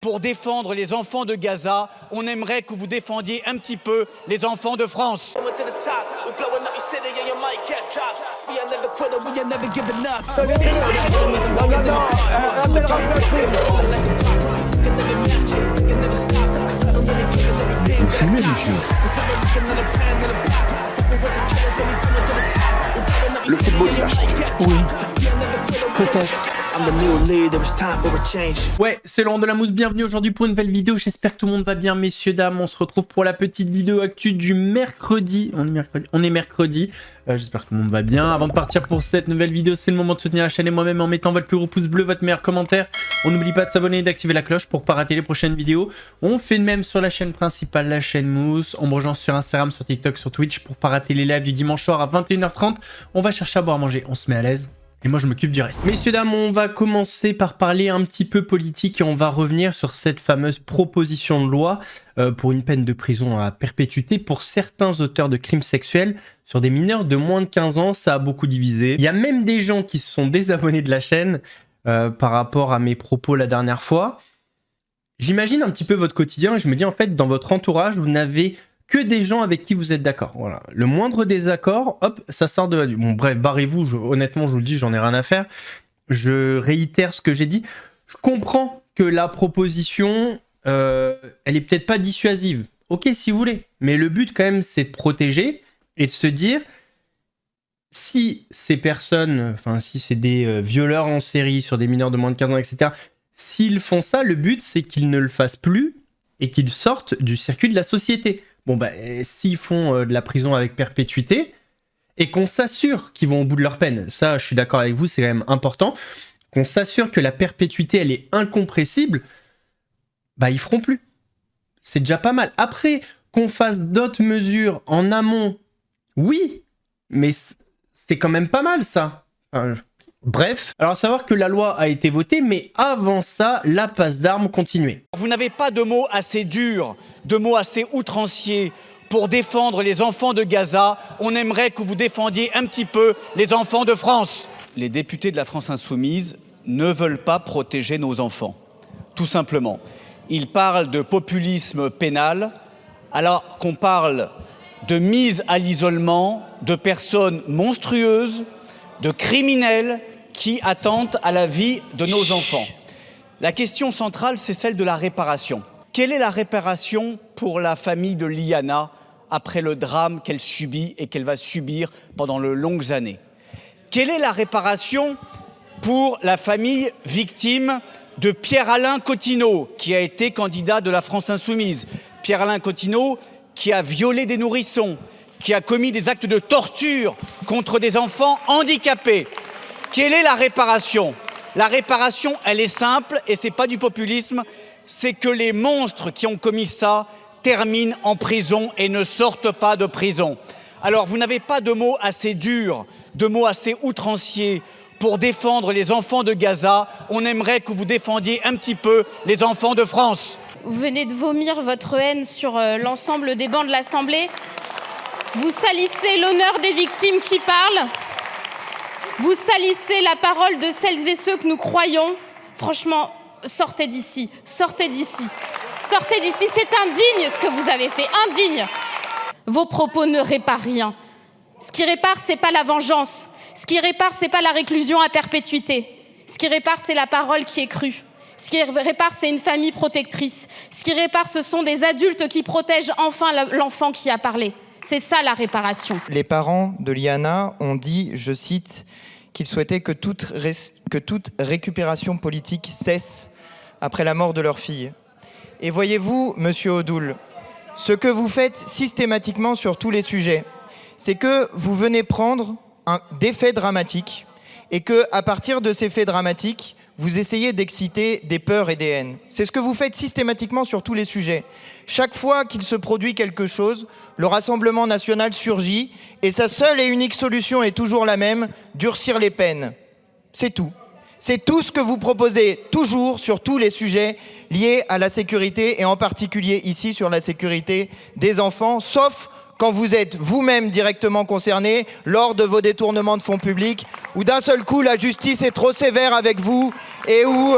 pour défendre les enfants de Gaza, on aimerait que vous défendiez un petit peu les enfants de France. Vous fumez, monsieur? Le football, il a changé. Oui, peut-être. Ouais, c'est Laurent de la Mousse, bienvenue aujourd'hui pour une nouvelle vidéo, j'espère que tout le monde va bien, messieurs, dames. On se retrouve pour la petite vidéo actu du mercredi. On est mercredi. J'espère que tout le monde va bien. Avant de partir pour cette nouvelle vidéo, c'est le moment de soutenir la chaîne et moi-même en mettant votre plus gros pouce bleu, votre meilleur commentaire. On n'oublie pas de s'abonner et d'activer la cloche pour ne pas rater les prochaines vidéos. On fait de même sur la chaîne principale, la chaîne Mousse. On me rejoint sur Instagram, sur TikTok, sur Twitch pour ne pas rater les lives du dimanche soir à 21h30. On va chercher à boire à manger, on se met à l'aise. Et moi, je m'occupe du reste. Messieurs, dames, on va commencer par parler un petit peu politique et on va revenir sur cette fameuse proposition de loi pour une peine de prison à perpétuité pour certains auteurs de crimes sexuels sur des mineurs de moins de 15 ans. Ça a beaucoup divisé. Il y a même des gens qui se sont désabonnés de la chaîne par rapport à mes propos la dernière fois. J'imagine un petit peu votre quotidien et je me dis, en fait, dans votre entourage, vous n'avez que des gens avec qui vous êtes d'accord. Voilà. Le moindre désaccord, hop, ça sort de... Bon, bref, barrez-vous, honnêtement, je vous le dis, j'en ai rien à faire. Je réitère ce que j'ai dit. Je comprends que la proposition, elle est peut-être pas dissuasive. Ok, si vous voulez. Mais le but, quand même, c'est de protéger et de se dire, si ces personnes, enfin, si c'est des violeurs en série sur des mineurs de moins de 15 ans, etc., s'ils font ça, le but, c'est qu'ils ne le fassent plus et qu'ils sortent du circuit de la société. Bon, bah, s'ils font de la prison avec perpétuité et qu'on s'assure qu'ils vont au bout de leur peine, ça, je suis d'accord avec vous, c'est quand même important, qu'on s'assure que la perpétuité, elle est incompressible, bah, ils feront plus. C'est déjà pas mal. Après, qu'on fasse d'autres mesures en amont, oui, mais c'est quand même pas mal, ça. Bref, alors savoir que la loi a été votée, mais avant ça, la passe d'armes continuait. Vous n'avez pas de mots assez durs, de mots assez outranciers pour défendre les enfants de Gaza. On aimerait que vous défendiez un petit peu les enfants de France. Les députés de la France Insoumise ne veulent pas protéger nos enfants, tout simplement. Ils parlent de populisme pénal, alors qu'on parle de mise à l'isolement de personnes monstrueuses, de criminels qui attentent à la vie de nos enfants. La question centrale, c'est celle de la réparation. Quelle est la réparation pour la famille de Liana après le drame qu'elle subit et qu'elle va subir pendant de longues années? Quelle est la réparation pour la famille victime de Pierre-Alain Cottineau, qui a été candidat de la France Insoumise? Pierre-Alain Cottineau qui a violé des nourrissons, qui a commis des actes de torture contre des enfants handicapés. Quelle est la réparation? La réparation, elle est simple et c'est pas du populisme, c'est que les monstres qui ont commis ça terminent en prison et ne sortent pas de prison. Alors vous n'avez pas de mots assez durs, de mots assez outranciers pour défendre les enfants de Gaza. On aimerait que vous défendiez un petit peu les enfants de France. Vous venez de vomir votre haine sur l'ensemble des bancs de l'Assemblée. Vous salissez l'honneur des victimes qui parlent. Vous salissez la parole de celles et ceux que nous croyons. Franchement, sortez d'ici, sortez d'ici. Sortez d'ici, c'est indigne ce que vous avez fait, indigne. Vos propos ne réparent rien. Ce qui répare, c'est pas la vengeance. Ce qui répare, c'est pas la réclusion à perpétuité. Ce qui répare, c'est la parole qui est crue. Ce qui répare, c'est une famille protectrice. Ce qui répare, ce sont des adultes qui protègent enfin l'enfant qui a parlé. C'est ça la réparation. Les parents de Liana ont dit, je cite, qu'ils souhaitaient que toute récupération politique cesse après la mort de leur fille. Et voyez-vous, monsieur Odoul, ce que vous faites systématiquement sur tous les sujets, c'est que vous venez prendre des faits dramatiques et qu'à partir de ces faits dramatiques, vous essayez d'exciter des peurs et des haines. C'est ce que vous faites systématiquement sur tous les sujets. Chaque fois qu'il se produit quelque chose, le Rassemblement national surgit et sa seule et unique solution est toujours la même, durcir les peines. C'est tout. C'est tout ce que vous proposez toujours sur tous les sujets liés à la sécurité et en particulier ici sur la sécurité des enfants, sauf quand vous êtes vous-même directement concerné lors de vos détournements de fonds publics, où d'un seul coup la justice est trop sévère avec vous et où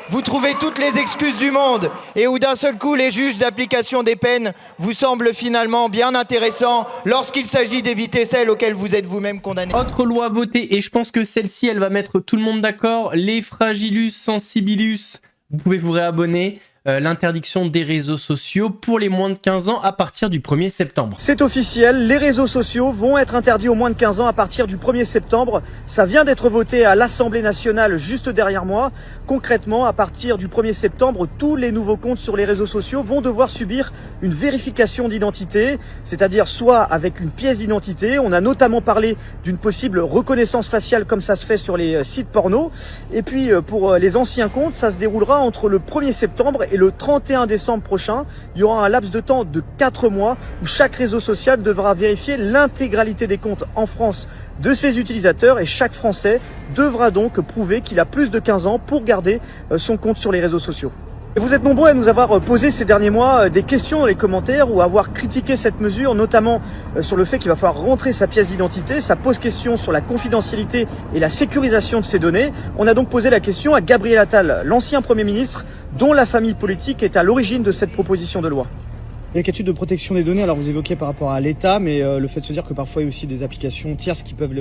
vous trouvez toutes les excuses du monde et où d'un seul coup les juges d'application des peines vous semblent finalement bien intéressants lorsqu'il s'agit d'éviter celles auxquelles vous êtes vous-même condamné. Autre loi votée, et je pense que celle-ci, elle va mettre tout le monde d'accord. Les fragilus sensibilus, vous pouvez vous réabonner. L'interdiction des réseaux sociaux pour les moins de 15 ans à partir du 1er septembre. C'est officiel, les réseaux sociaux vont être interdits aux moins de 15 ans à partir du 1er septembre. Ça vient d'être voté à l'Assemblée nationale juste derrière moi. Concrètement, à partir du 1er septembre, tous les nouveaux comptes sur les réseaux sociaux vont devoir subir une vérification d'identité, c'est-à-dire soit avec une pièce d'identité. On a notamment parlé d'une possible reconnaissance faciale comme ça se fait sur les sites porno. Et puis pour les anciens comptes, ça se déroulera entre le 1er septembre et le 31 décembre prochain. Il y aura un laps de temps de 4 mois où chaque réseau social devra vérifier l'intégralité des comptes en France de ses utilisateurs et chaque Français devra donc prouver qu'il a plus de 15 ans pour garder son compte sur les réseaux sociaux. Et vous êtes nombreux à nous avoir posé ces derniers mois des questions dans les commentaires ou à avoir critiqué cette mesure, notamment sur le fait qu'il va falloir rentrer sa pièce d'identité. Ça pose question sur la confidentialité et la sécurisation de ces données. On a donc posé la question à Gabriel Attal, l'ancien Premier ministre, dont la famille politique est à l'origine de cette proposition de loi. Les cas de protection des données, alors vous évoquez par rapport à l'État, mais le fait de se dire que parfois il y a aussi des applications tierces qui peuvent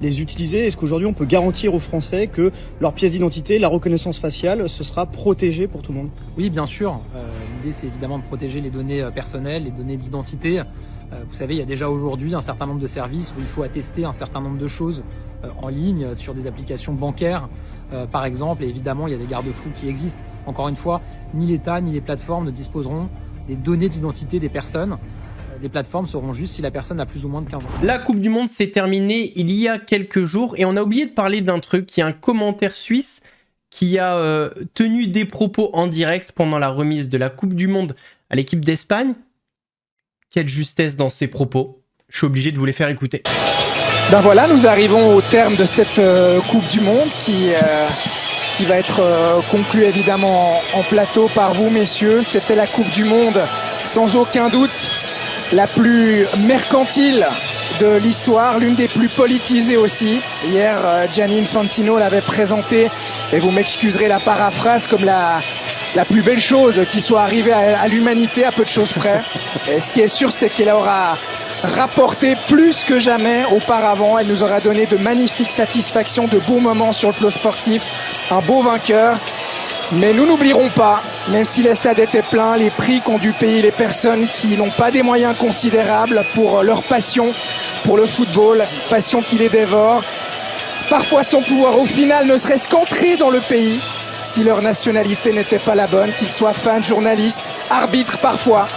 les utiliser, est-ce qu'aujourd'hui on peut garantir aux Français que leur pièce d'identité, la reconnaissance faciale, ce sera protégé pour tout le monde? Oui, bien sûr. L'idée c'est évidemment de protéger les données personnelles, les données d'identité. Vous savez, il y a déjà aujourd'hui un certain nombre de services où il faut attester un certain nombre de choses en ligne, sur des applications bancaires par exemple, et évidemment il y a des garde-fous qui existent. Encore une fois, ni l'État ni les plateformes ne disposeront des données d'identité des personnes. Les plateformes sauront juste si la personne a plus ou moins de 15 ans. La Coupe du Monde s'est terminée il y a quelques jours et on a oublié de parler d'un truc. Il y a un commentaire suisse qui a tenu des propos en direct pendant la remise de la Coupe du Monde à l'équipe d'Espagne. Quelle justesse dans ses propos. Je suis obligé de vous les faire écouter. Ben voilà, nous arrivons au terme de cette Coupe du Monde qui va être conclue évidemment en plateau par vous, messieurs. C'était la Coupe du Monde, sans aucun doute, la plus mercantile de l'histoire, l'une des plus politisées aussi. Hier, Gianni Infantino l'avait présentée, et vous m'excuserez la paraphrase, comme la plus belle chose qui soit arrivée à l'humanité, à peu de choses près. Et ce qui est sûr, c'est qu'elle aura rapporté plus que jamais auparavant. Elle nous aura donné de magnifiques satisfactions, de beaux moments sur le plan sportif, un beau vainqueur. Mais nous n'oublierons pas, même si les stades étaient pleins, les prix qu'ont dû payer les personnes qui n'ont pas des moyens considérables pour leur passion pour le football, passion qui les dévore, parfois sans pouvoir au final ne serait-ce qu'entrer dans le pays si leur nationalité n'était pas la bonne, qu'ils soient fans, journalistes, arbitres parfois,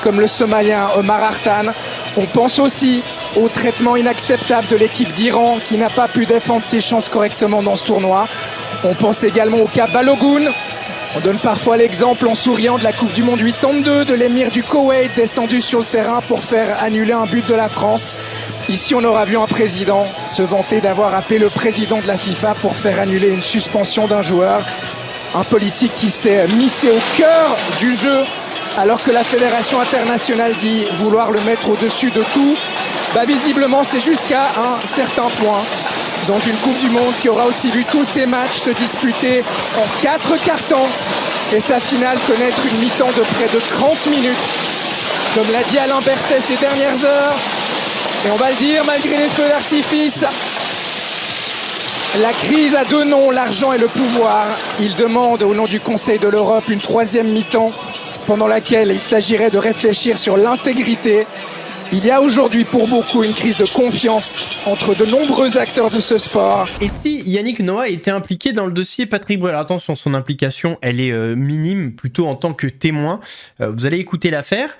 comme le Somalien Omar Artan. On pense aussi au traitement inacceptable de l'équipe d'Iran qui n'a pas pu défendre ses chances correctement dans ce tournoi. On pense également au cas Balogun. On donne parfois l'exemple en souriant de la Coupe du Monde 82 de l'émir du Koweït descendu sur le terrain pour faire annuler un but de la France. Ici, on aura vu un président se vanter d'avoir appelé le président de la FIFA pour faire annuler une suspension d'un joueur. Un politique qui s'est missé au cœur du jeu alors que la Fédération internationale dit vouloir le mettre au-dessus de tout. Bah, visiblement, c'est jusqu'à un certain point. Dans une Coupe du Monde qui aura aussi vu tous ces matchs se disputer en 4 cartons et sa finale connaître une mi-temps de près de 30 minutes. Comme l'a dit Alain Berset ces dernières heures, et on va le dire malgré les feux d'artifice, la crise a deux noms, l'argent et le pouvoir. Il demande au nom du Conseil de l'Europe une 3e mi-temps pendant laquelle il s'agirait de réfléchir sur l'intégrité. Il y a aujourd'hui pour beaucoup une crise de confiance entre de nombreux acteurs de ce sport. Et si Yannick Noah était impliqué dans le dossier Patrick Bruel, attention, son implication, elle est minime, plutôt en tant que témoin. Vous allez écouter l'affaire.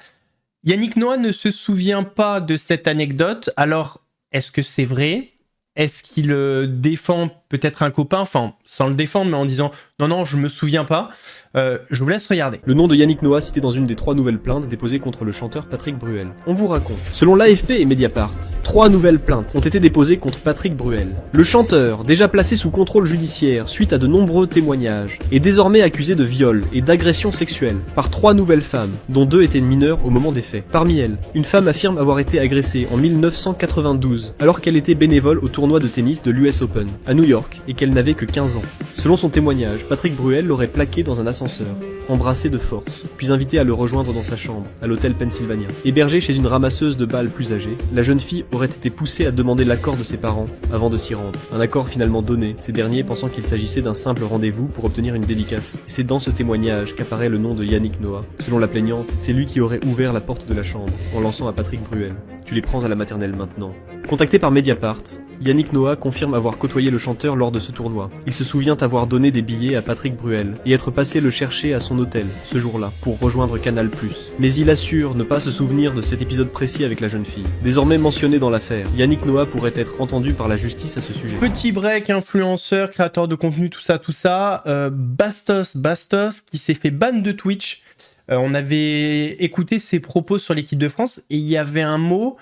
Yannick Noah ne se souvient pas de cette anecdote. Alors, est-ce que c'est vrai? Est-ce qu'il défend peut-être un copain, enfin sans le défendre, mais en disant non, je me souviens pas. Je vous laisse regarder. Le nom de Yannick Noah cité dans une des 3 nouvelles plaintes déposées contre le chanteur Patrick Bruel. On vous raconte. Selon l'AFP et Mediapart, 3 nouvelles plaintes ont été déposées contre Patrick Bruel. Le chanteur, déjà placé sous contrôle judiciaire suite à de nombreux témoignages, est désormais accusé de viol et d'agression sexuelle par 3 nouvelles femmes, dont 2 étaient mineures au moment des faits. Parmi elles, une femme affirme avoir été agressée en 1992, alors qu'elle était bénévole au tournoi de tennis de l'US Open, à New York, et qu'elle n'avait que 15 ans. Selon son témoignage, Patrick Bruel l'aurait plaqué dans un ascenseur, embrassé de force, puis invité à le rejoindre dans sa chambre, à l'hôtel Pennsylvania. Hébergée chez une ramasseuse de balles plus âgée, la jeune fille aurait été poussée à demander l'accord de ses parents avant de s'y rendre. Un accord finalement donné, ces derniers pensant qu'il s'agissait d'un simple rendez-vous pour obtenir une dédicace. Et c'est dans ce témoignage qu'apparaît le nom de Yannick Noah. Selon la plaignante, c'est lui qui aurait ouvert la porte de la chambre, en lançant à Patrick Bruel. Tu les prends à la maternelle maintenant. Contacté par Mediapart, Yannick Noah confirme avoir côtoyé le chanteur lors de ce tournoi. Il se souvient avoir donné des billets à Patrick Bruel et être passé le chercher à son hôtel, ce jour-là, pour rejoindre Canal+. Mais il assure ne pas se souvenir de cet épisode précis avec la jeune fille. Désormais mentionné dans l'affaire, Yannick Noah pourrait être entendu par la justice à ce sujet. Petit break, influenceur, créateur de contenu, tout ça. Bastos, qui s'est fait ban de Twitch. On avait écouté ses propos sur l'équipe de France et il y avait un mot,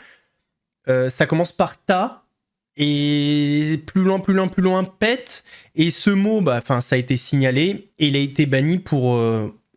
ça commence par ta et plus loin, pète. Et ce mot, ça a été signalé et il a été banni pour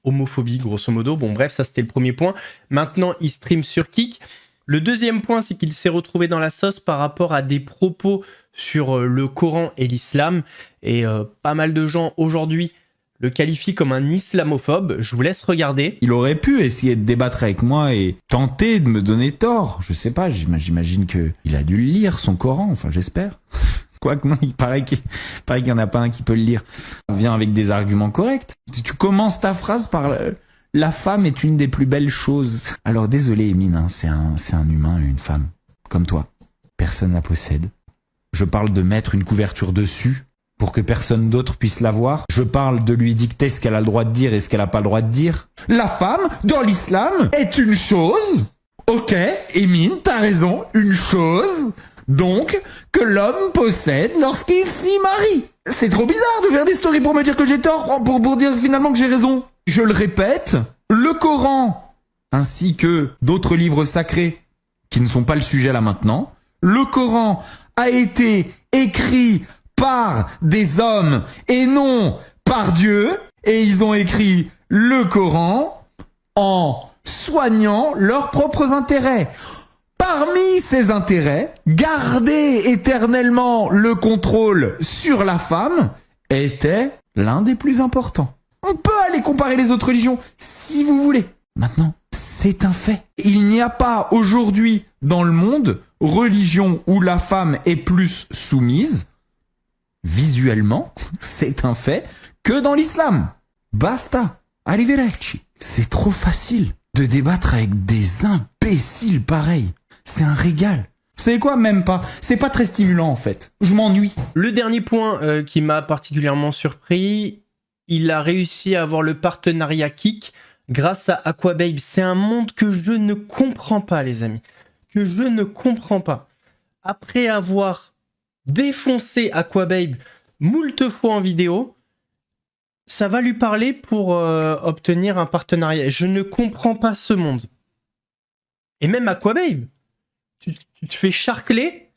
homophobie, grosso modo. Bon, bref, ça c'était le premier point. Maintenant, il stream sur Kick. Le deuxième point, c'est qu'il s'est retrouvé dans la sauce par rapport à des propos sur le Coran et l'islam. Et pas mal de gens aujourd'hui le qualifie comme un islamophobe. Je vous laisse regarder. Il aurait pu essayer de débattre avec moi et tenter de me donner tort. Je sais pas, j'imagine que il a dû le lire, son Coran, enfin j'espère. Quoique non, il paraît qu'il y en a pas un qui peut le lire. Viens avec des arguments corrects. Tu commences ta phrase par la femme est une des plus belles choses. Alors désolé Emine, hein, c'est un humain, une femme, comme toi. Personne la possède. Je parle de mettre une couverture dessus pour que personne d'autre puisse la voir. Je parle de lui dicter ce qu'elle a le droit de dire et ce qu'elle a pas le droit de dire. La femme, dans l'islam, est une chose. Ok, Emine, t'as raison, une chose. Donc, que l'homme possède lorsqu'il s'y marie. C'est trop bizarre de faire des stories pour me dire que j'ai tort, pour dire finalement que j'ai raison. Je le répète, le Coran, ainsi que d'autres livres sacrés qui ne sont pas le sujet là maintenant, le Coran a été écrit par des hommes et non par Dieu, et ils ont écrit le Coran en soignant leurs propres intérêts. Parmi ces intérêts, garder éternellement le contrôle sur la femme était l'un des plus importants. On peut aller comparer les autres religions si vous voulez. Maintenant, c'est un fait. Il n'y a pas aujourd'hui dans le monde religion où la femme est plus soumise, visuellement, c'est un fait, que dans l'islam. Basta. Arrivederci. C'est trop facile de débattre avec des imbéciles pareils. C'est un régal. Vous savez quoi, même pas. C'est pas très stimulant en fait. Je m'ennuie. Le dernier point qui m'a particulièrement surpris, il a réussi à avoir le partenariat Kick grâce à Aquababe. C'est un monde que je ne comprends pas, les amis. Que je ne comprends pas. Après avoir défoncé Aquababe moult fois en vidéo, ça va lui parler pour obtenir un partenariat. Je ne comprends pas ce monde. Et même Aquababe, tu te fais charcler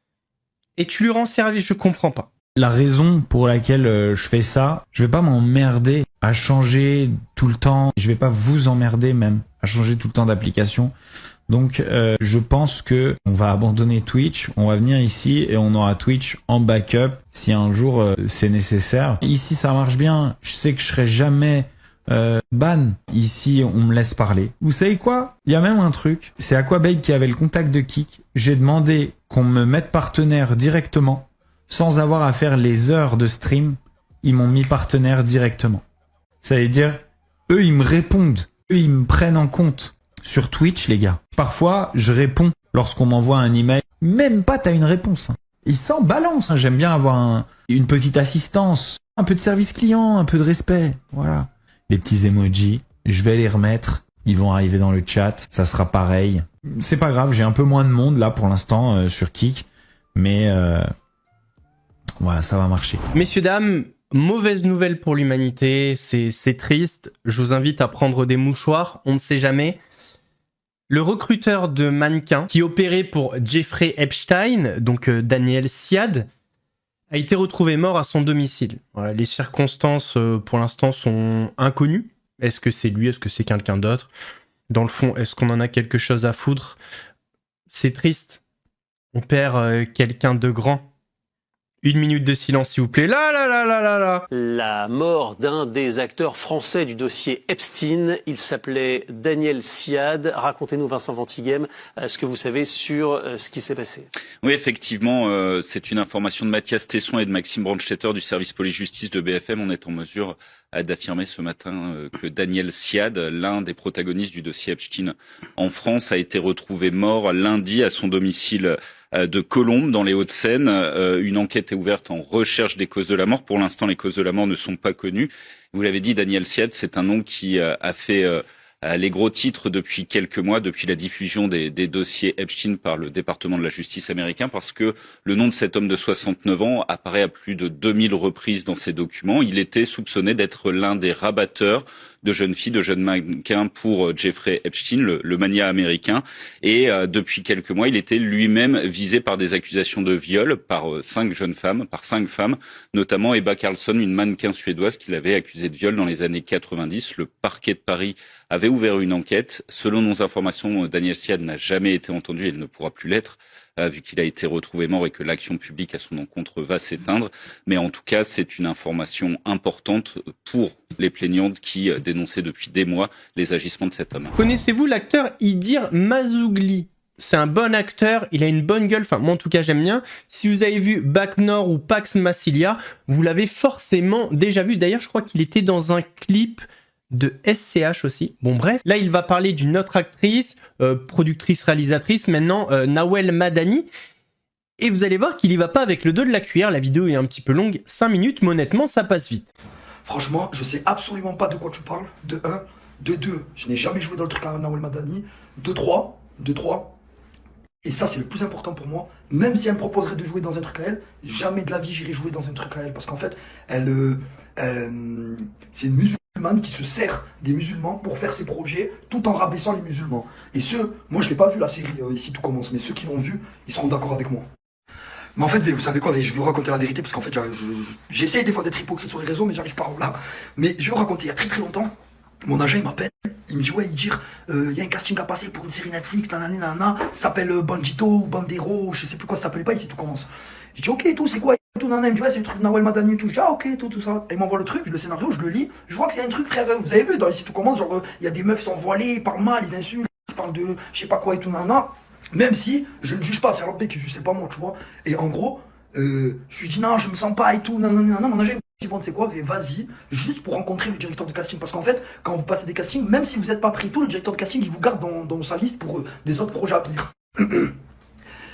et tu lui rends service, je comprends pas. La raison pour laquelle je fais ça, je vais pas m'emmerder à changer tout le temps, je vais pas vous emmerder même à changer tout le temps d'application. Donc je pense que on va abandonner Twitch, on va venir ici et on aura Twitch en backup si un jour c'est nécessaire. Ici ça marche bien, je sais que je serai jamais ban. Ici on me laisse parler. Vous savez quoi? Il y a même un truc, c'est Aquababe qui avait le contact de Kick. J'ai demandé qu'on me mette partenaire directement sans avoir à faire les heures de stream. Ils m'ont mis partenaire directement. Ça veut dire, eux ils me répondent, eux ils me prennent en compte. Sur Twitch, les gars. Parfois, je réponds lorsqu'on m'envoie un email. Même pas t'as une réponse. Ils s'en balancent. J'aime bien avoir une petite assistance, un peu de service client, un peu de respect. Voilà. Les petits emojis, je vais les remettre. Ils vont arriver dans le chat. Ça sera pareil. C'est pas grave, j'ai un peu moins de monde là pour l'instant sur Kick. Mais Voilà, ça va marcher. Messieurs, dames, mauvaise nouvelle pour l'humanité, c'est triste. Je vous invite à prendre des mouchoirs, on ne sait jamais. Le recruteur de mannequins qui opérait pour Jeffrey Epstein, donc Daniel Siad, a été retrouvé mort à son domicile. Voilà, les circonstances, pour l'instant, sont inconnues. Est-ce que c'est lui? Est-ce que c'est quelqu'un d'autre? Dans le fond, est-ce qu'on en a quelque chose à foutre? C'est triste. On perd quelqu'un de grand. 1 minute de silence, s'il vous plaît. Là. La mort d'un des acteurs français du dossier Epstein. Il s'appelait Daniel Siad. Racontez-nous, Vincent Ventighem, ce que vous savez sur ce qui s'est passé. Oui, effectivement, c'est une information de Mathias Tesson et de Maxime Brandstetter du service police-justice de BFM. On est en mesure d'affirmer ce matin que Daniel Siad, l'un des protagonistes du dossier Epstein en France, a été retrouvé mort lundi à son domicile de Colombes, dans les Hauts-de-Seine. Une enquête est ouverte en recherche des causes de la mort. Pour l'instant, les causes de la mort ne sont pas connues. Vous l'avez dit, Daniel Siad, c'est un nom qui a fait les gros titres depuis quelques mois, depuis la diffusion des dossiers Epstein par le département de la justice américain, parce que le nom de cet homme de 69 ans apparaît à plus de 2000 reprises dans ces documents. Il était soupçonné d'être l'un des rabatteurs de jeunes filles, de jeunes mannequins pour Jeffrey Epstein, le magnat américain. Et depuis quelques mois, il était lui-même visé par des accusations de viol par 5 femmes, notamment Ebba Carlsson, une mannequin suédoise qu'il avait accusée de viol dans les années 90. Le parquet de Paris avait ouvert une enquête. Selon nos informations, Daniel Siad n'a jamais été entendu et il ne pourra plus l'être, vu qu'il a été retrouvé mort et que l'action publique à son encontre va s'éteindre. Mais en tout cas, c'est une information importante pour les plaignantes qui dénonçaient depuis des mois les agissements de cet homme. Connaissez-vous l'acteur Idir Mazougli? C'est un bon acteur, il a une bonne gueule, enfin moi en tout cas j'aime bien. Si vous avez vu Bac Nord ou Pax Massilia, vous l'avez forcément déjà vu. D'ailleurs je crois qu'il était dans un clip de SCH aussi. Bon bref, là il va parler d'une autre actrice, productrice, réalisatrice, maintenant Nawel Madani. Et vous allez voir qu'il y va pas avec le dos de la cuillère. La vidéo est un petit peu longue, 5 minutes, mais honnêtement ça passe vite. Franchement, je sais absolument pas de quoi tu parles. De 1, de 2, je n'ai jamais joué dans le truc à Nawel Madani. De 3, et ça c'est le plus important pour moi, même si elle me proposerait de jouer dans un truc à elle, jamais de la vie j'irai jouer dans un truc à elle, parce qu'en fait, c'est une musulmane qui se sert des musulmans pour faire ses projets, tout en rabaissant les musulmans. Et moi je l'ai pas vu la série Ici tout commence, mais ceux qui l'ont vu, ils seront d'accord avec moi. Mais en fait, vous savez quoi, je vais vous raconter la vérité, parce qu'en fait, j'essaie des fois d'être hypocrite sur les réseaux, mais j'arrive pas là. Mais je vais vous raconter, il y a très très longtemps, mon agent il m'appelle, il me dit ouais, il y a un casting à passer pour une série Netflix, nanana, ça s'appelle Bandito ou Bandero, je sais plus quoi ça s'appelait pas, Ici tout commence. Je dis ok et tout, c'est quoi tout, nanana, il me dit ouais, c'est le truc de Nawel Madani et tout. Je dis ah ok, tout ça. Et il m'envoie le truc, le scénario, je le lis, je vois que c'est un truc frère, vous avez vu dans Ici tout commence, genre il y a des meufs sans voilées, ils parlent mal, ils insultent, ils parlent de je sais pas quoi et tout, nanana. Même si je ne juge pas, c'est l'autre qui juge, c'est pas moi, tu vois. Et en gros, je lui dis non, je me sens pas et tout, nanana, mon agent me dit bon, c'est quoi, vas-y, juste pour rencontrer le directeur de casting. Parce qu'en fait, quand vous passez des castings, même si vous n'êtes pas pris tout, le directeur de casting, il vous garde dans sa liste pour des autres projets à venir.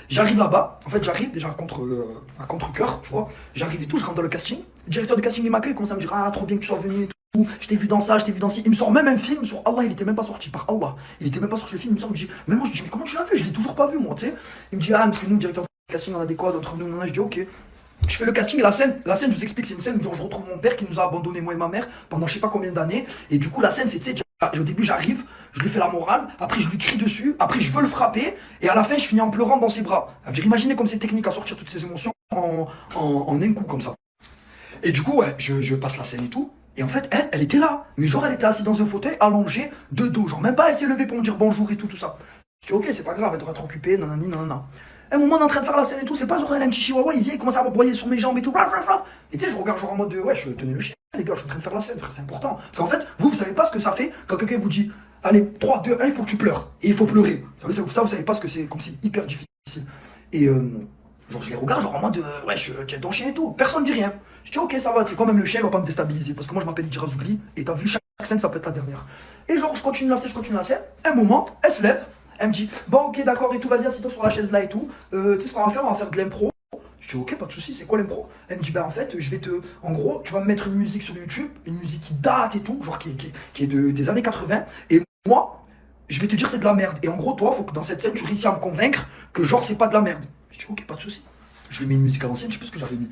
J'arrive là-bas, en fait, j'arrive déjà à contre-cœur, tu vois. J'arrive et tout, je rentre dans le casting. Le directeur de casting, il m'accueille, il commence à me dire ah, trop bien que tu sois venu et tout. Je t'ai vu dans ça, je t'ai vu dans ci. Il me sort même un film sur Allah, il était même pas sorti, par Allah. Il était même pas sorti le film, il me sort, mais moi je dis mais comment tu l'as vu? Je l'ai toujours pas vu, moi, tu sais. Il me dit ah, parce que nous, directeur de casting, on a des codes entre nous, je dis ok. Je fais le casting et la scène, je vous explique, c'est une scène où je retrouve mon père qui nous a abandonné, moi et ma mère, pendant je sais pas combien d'années. Et du coup, la scène, c'est, tu sais, au début, j'arrive, je lui fais la morale, après, je lui crie dessus, après, je veux le frapper, et à la fin, je finis en pleurant dans ses bras. Imaginez comme c'est technique à sortir toutes ces émotions en un coup, comme ça. Et du coup, ouais, je passe la scène et tout. Et en fait, elle était là. Mais genre, elle était assise dans un fauteuil, allongée, de dos. Genre, même pas, elle s'est levée pour me dire bonjour et tout ça. Je dis, ok, c'est pas grave, elle devrait être occupée, nanani, nanana. Un moment on est en train de faire la scène et tout, c'est pas genre elle a un petit chihuahua, il vient, il commence à me broyer sur mes jambes et tout, et tu sais, je regarde genre en mode ouais, je tenais le chien, les gars, je suis en train de faire la scène, frère, c'est important. Parce qu'en fait, vous savez pas ce que ça fait quand quelqu'un vous dit allez, 3, 2, 1, il faut que tu pleures, et il faut pleurer. Ça, vous savez pas ce que c'est, comme c'est hyper difficile. Et genre, je les regarde genre en mode ouais, je tiens ton chien et tout, personne dit rien. Je dis ok, ça va, c'est quand même le chien, il va pas me déstabiliser, parce que moi je m'appelle Idir Mazougli, et t'as vu, chaque scène ça peut être la dernière. Et genre, je continue la scène, un moment, elle se lève. Elle me dit, bon ok d'accord et tout, vas-y assieds-toi sur la chaise là et tout, tu sais ce qu'on va faire de l'impro. Je dis ok, pas de soucis, c'est quoi l'impro? Elle me dit, bah en fait, en gros, tu vas me mettre une musique sur YouTube, une musique qui date et tout, genre qui est des années 80, et moi, je vais te dire c'est de la merde. Et en gros, toi, faut que dans cette scène, tu réussisses à me convaincre que genre c'est pas de la merde. Je dis ok, pas de soucis. Je lui mets une musique à l'ancienne, je sais plus ce que j'avais mis.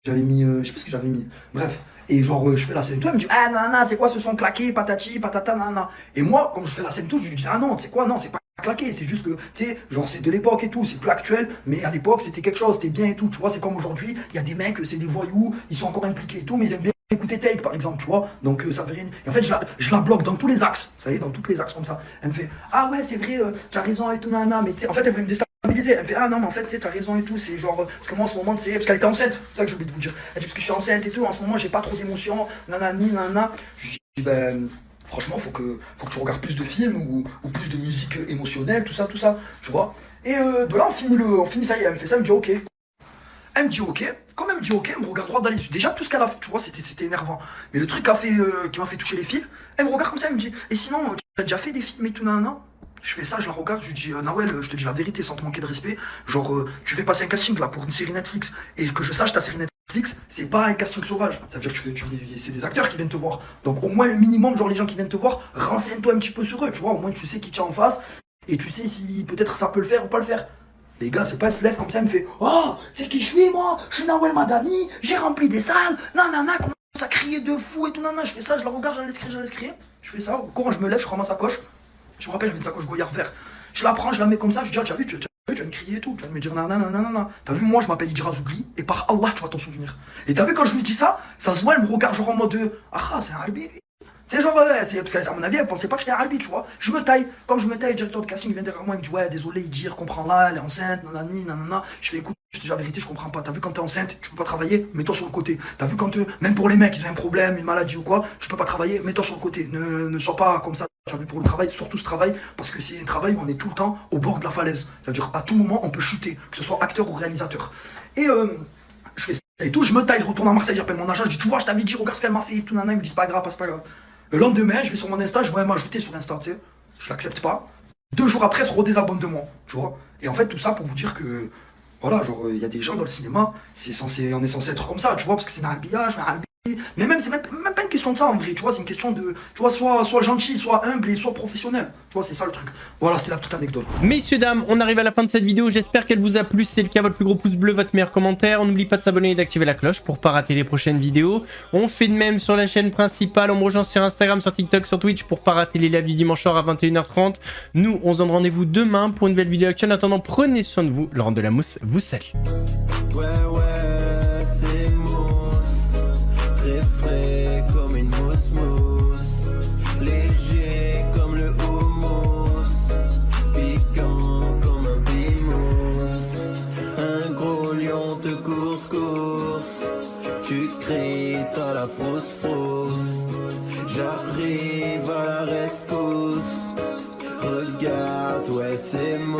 J'avais mis, je sais pas ce que j'avais mis. Bref. Et genre, je fais la scène et tout. Elle me dit, ah, nanana, c'est quoi ce son claqué, patati, patata, nanana. Et moi, quand je fais la scène et tout, je lui dis, ah non, c'est quoi, non, c'est pas claqué. C'est juste que, tu sais, genre, c'est de l'époque et tout. C'est plus actuel. Mais à l'époque, c'était quelque chose, c'était bien et tout. Tu vois, c'est comme aujourd'hui, il y a des mecs, c'est des voyous, ils sont encore impliqués et tout, mais ils aiment bien écouter Take, par exemple, tu vois. Donc, ça fait rien. Et en fait, je la bloque dans tous les axes. Ça y est, dans tous les axes, comme ça. Elle me fait, ah ouais, c'est vrai, t'as raison et tout, nanana. Mais tu sais, en fait, elle voulait me déstabiliser. Elle me fait, ah non, mais en fait, tu sais, t'as raison et tout. C'est genre, parce que moi, en ce moment, tu sais, parce qu'elle était enceinte. C'est ça que j'ai oublié de vous dire. Elle dit, parce que je suis enceinte et tout. En ce moment, j'ai pas trop d'émotions. Nanani, nanana. Je dis, ben, franchement, faut que tu regardes plus de films ou plus de musique émotionnelle, tout ça, tu vois. Et de là, on finit ça y est. Elle me fait ça, elle me dit, ok. Elle me dit ok, quand elle me dit ok, elle me regarde droit dans les yeux. Déjà tout ce qu'elle a fait, tu vois, c'était énervant. Mais le truc qui m'a fait toucher les fils, elle me regarde comme ça, elle me dit, et sinon, tu as déjà fait des films et tout, nanana. Je fais ça, je la regarde, je lui dis, Nawel, je te dis la vérité sans te manquer de respect. Genre, tu fais passer un casting là pour une série Netflix. Et que je sache ta série Netflix, c'est pas un casting sauvage. Ça veut dire que c'est des acteurs qui viennent te voir. Donc au moins le minimum, genre les gens qui viennent te voir, renseigne-toi un petit peu sur eux, tu vois. Au moins tu sais qui tient en face. Et tu sais si peut-être ça peut le faire ou pas le faire. Les gars, c'est pas, elle se lève comme ça, elle me fait, oh, c'est qui je suis, moi? Je suis Nawel Madani, j'ai rempli des salles, nanana, commence à crier de fou et tout, nanana. Je fais ça, je la regarde, je laisse crier. Je fais ça, quand je me lève, je prends ma sacoche. Je me rappelle, j'avais une sacoche Goyard vert. Je la prends, je la mets comme ça, je dis, ah, tu as vu, tu vas me crier et tout, tu vas me dire, nanana. T'as vu, moi, je m'appelle Idira Zougli, et par Allah, tu vas t'en souvenir. Et t'as vu, quand je lui dis ça se voit, elle me regarde, genre en mode, ah, c'est un harbi. C'est genre, c'est parce qu'à mon avis, elle pensait pas que j'étais un arbitre, tu vois. Je me taille, comme je me taille, le directeur de casting vient derrière moi, il me dit, ouais, désolé, il dit, comprends là, elle est enceinte, nanani, nanana. Je fais, écoute, je te dis la vérité, je comprends pas. T'as vu, quand t'es enceinte, tu peux pas travailler, mets-toi sur le côté. T'as vu, quand même pour les mecs, ils ont un problème, une maladie ou quoi, tu peux pas travailler, mets-toi sur le côté. Ne sois pas comme ça. T'as vu, pour le travail, surtout ce travail, parce que c'est un travail où on est tout le temps au bord de la falaise. C'est-à-dire, à tout moment, on peut chuter, que ce soit acteur ou réalisateur. Et, je fais ça et tout, je me taille, je retourne à Marseille, j'appelle mon agent, je dis, tu vois, je t'avais dit, regarde ce qu'elle m'a fait et tout, nanana, il me dit, c'est pas grave, c'est pas grave. Le lendemain, je vais sur mon Insta, je vois m'ajouter sur Insta, tu sais. Je l'accepte pas. 2 jours après, elle se redésabonne de moi, tu vois. Et en fait, tout ça pour vous dire que, voilà, genre, il y a des gens dans le cinéma, on est censé être comme ça, tu vois, parce que c'est un habillage, un habillage. Mais même, c'est même pas une question de ça en vrai, tu vois, c'est une question de, tu vois, soit gentil, soit humble et soit professionnel. Tu vois, c'est ça le truc. Voilà, c'était la petite anecdote. Messieurs, dames, on arrive à la fin de cette vidéo. J'espère qu'elle vous a plu. Si c'est le cas, votre plus gros pouce bleu, votre meilleur commentaire. On n'oublie pas de s'abonner et d'activer la cloche pour pas rater les prochaines vidéos. On fait de même sur la chaîne principale. On me rejoint sur Instagram, sur TikTok, sur Twitch pour pas rater les lives du dimanche soir à 21h30. Nous, on se donne rendez-vous demain pour une nouvelle vidéo action. En attendant, prenez soin de vous. Laurent Delamousse vous salue. Comme une mousse, léger comme le houmous, piquant comme un bimous. Un gros lion te course, tu cries, t'as la frousse. J'arrive à la rescousse, regarde, ouais c'est mou.